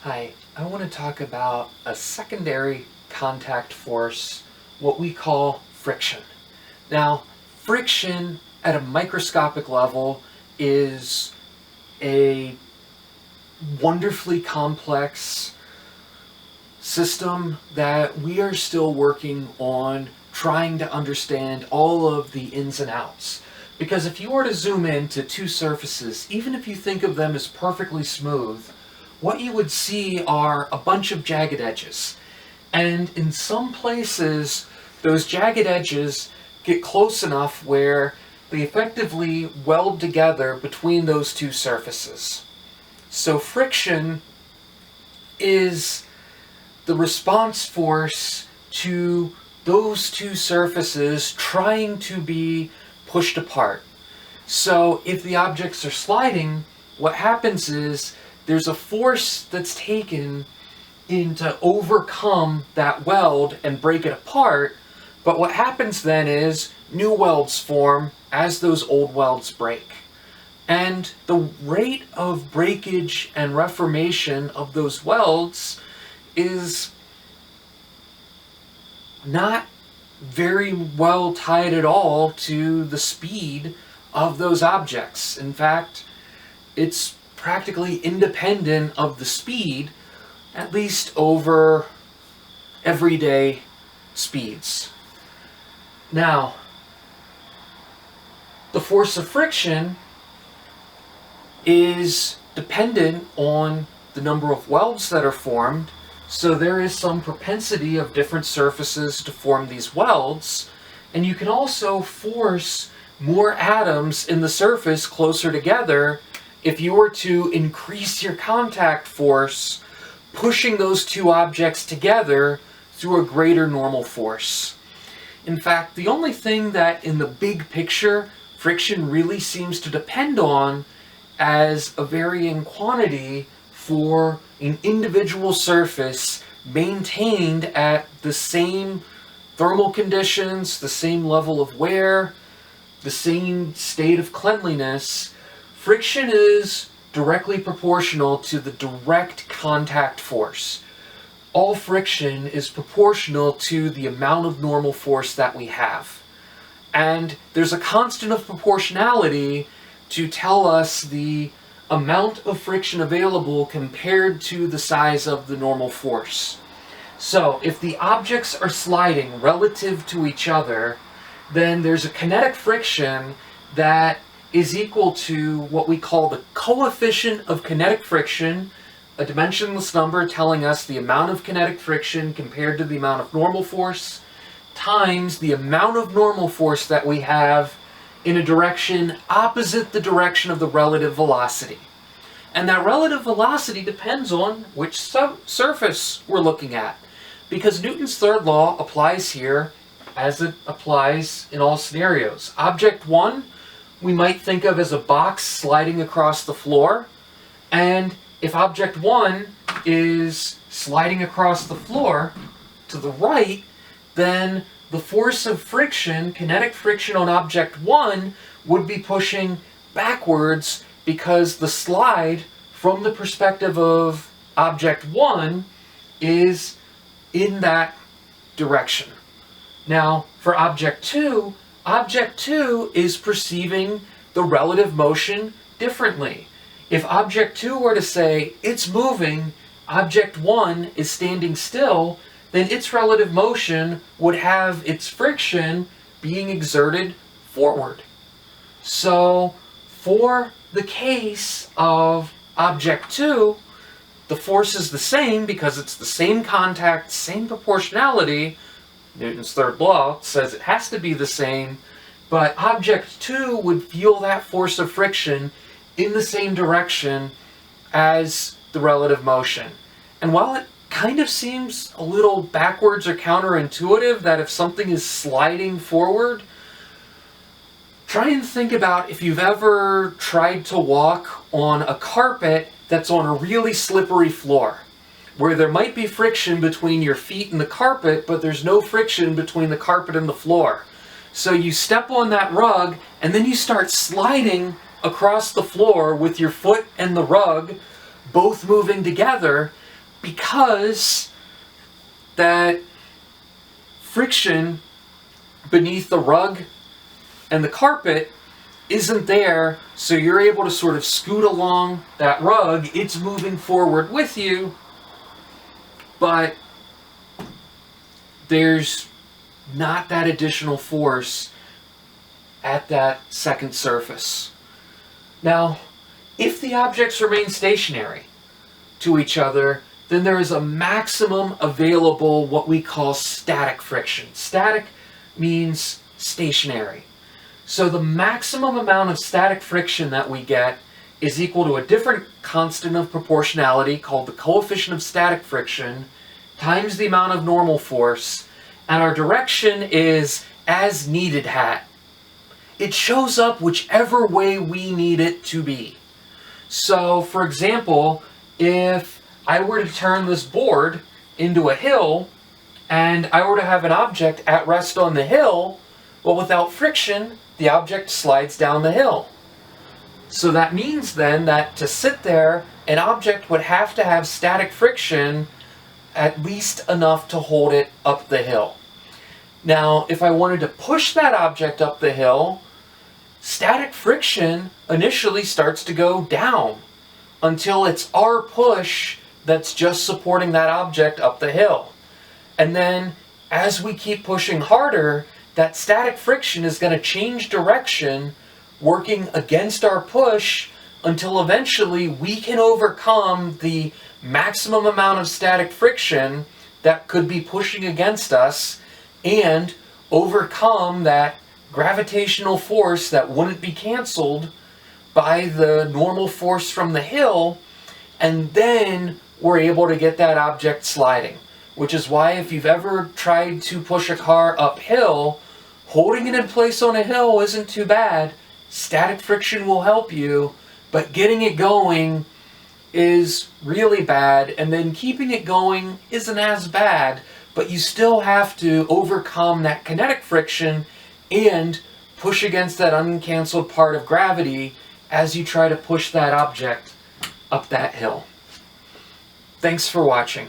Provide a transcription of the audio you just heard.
Hi, I want to talk about a secondary contact force, what we call friction. Now, friction at a microscopic level is a wonderfully complex system that we are still working on trying to understand all of the ins and outs. Because if you were to zoom in to two surfaces, even if you think of them as perfectly smooth, what you would see are a bunch of jagged edges. And in some places, those jagged edges get close enough where they effectively weld together between those two surfaces. So friction is the response force to those two surfaces trying to be pushed apart. So if the objects are sliding, what happens is there's a force that's taken in to overcome that weld and break it apart, but what happens then is new welds form as those old welds break. And the rate of breakage and reformation of those welds is not very well tied at all to the speed of those objects. In fact, it's practically independent of the speed, at least over everyday speeds. Now, the force of friction is dependent on the number of welds that are formed, so there is some propensity of different surfaces to form these welds, and you can also force more atoms in the surface closer together if you were to increase your contact force, pushing those two objects together through a greater normal force. In fact, the only thing that in the big picture friction really seems to depend on as a varying quantity for an individual surface maintained at the same thermal conditions, the same level of wear, the same state of cleanliness, friction is directly proportional to the direct contact force. All friction is proportional to the amount of normal force that we have. And there's a constant of proportionality to tell us the amount of friction available compared to the size of the normal force. So if the objects are sliding relative to each other, then there's a kinetic friction that is equal to what we call the coefficient of kinetic friction, a dimensionless number telling us the amount of kinetic friction compared to the amount of normal force, times the amount of normal force that we have in a direction opposite the direction of the relative velocity. And that relative velocity depends on which surface we're looking at, because Newton's third law applies here as it applies in all scenarios. Object 1 we might think of as a box sliding across the floor, and if object 1 is sliding across the floor to the right, then the force of friction, kinetic friction on object 1, would be pushing backwards because the slide from the perspective of object 1 is in that direction. Now, for object 2 is perceiving the relative motion differently. If object 2 were to say it's moving, object 1 is standing still, then its relative motion would have its friction being exerted forward. So for the case of object 2, the force is the same because it's the same contact, same proportionality. Newton's third law says it has to be the same, but object 2 would feel that force of friction in the same direction as the relative motion. And while it kind of seems a little backwards or counterintuitive that if something is sliding forward, try and think about if you've ever tried to walk on a carpet that's on a really slippery floor, where there might be friction between your feet and the carpet, but there's no friction between the carpet and the floor. So you step on that rug, and then you start sliding across the floor with your foot and the rug both moving together. because that friction beneath the rug and the carpet isn't there, so you're able to sort of scoot along that rug. It's moving forward with you, but there's not that additional force at that second surface. Now, if the objects remain stationary to each other, then there is a maximum available what we call static friction. Static means stationary. So the maximum amount of static friction that we get is equal to a different constant of proportionality called the coefficient of static friction times the amount of normal force, and our direction is as needed hat. It shows up whichever way we need it to be. So, for example, if I were to turn this board into a hill, and I were to have an object at rest on the hill, well, without friction, the object slides down the hill. So that means then that to sit there, an object would have to have static friction at least enough to hold it up the hill. Now, if I wanted to push that object up the hill, static friction initially starts to go down until it's our push that's just supporting that object up the hill. And then as we keep pushing harder, that static friction is going to change direction, working against our push until eventually we can overcome the maximum amount of static friction that could be pushing against us and overcome that gravitational force that wouldn't be canceled by the normal force from the hill, and then we're able to get that object sliding. Which is why if you've ever tried to push a car uphill, holding it in place on a hill isn't too bad. Static friction will help you, but getting it going is really bad, and then keeping it going isn't as bad, but you still have to overcome that kinetic friction and push against that uncanceled part of gravity as you try to push that object up that hill. Thanks for watching.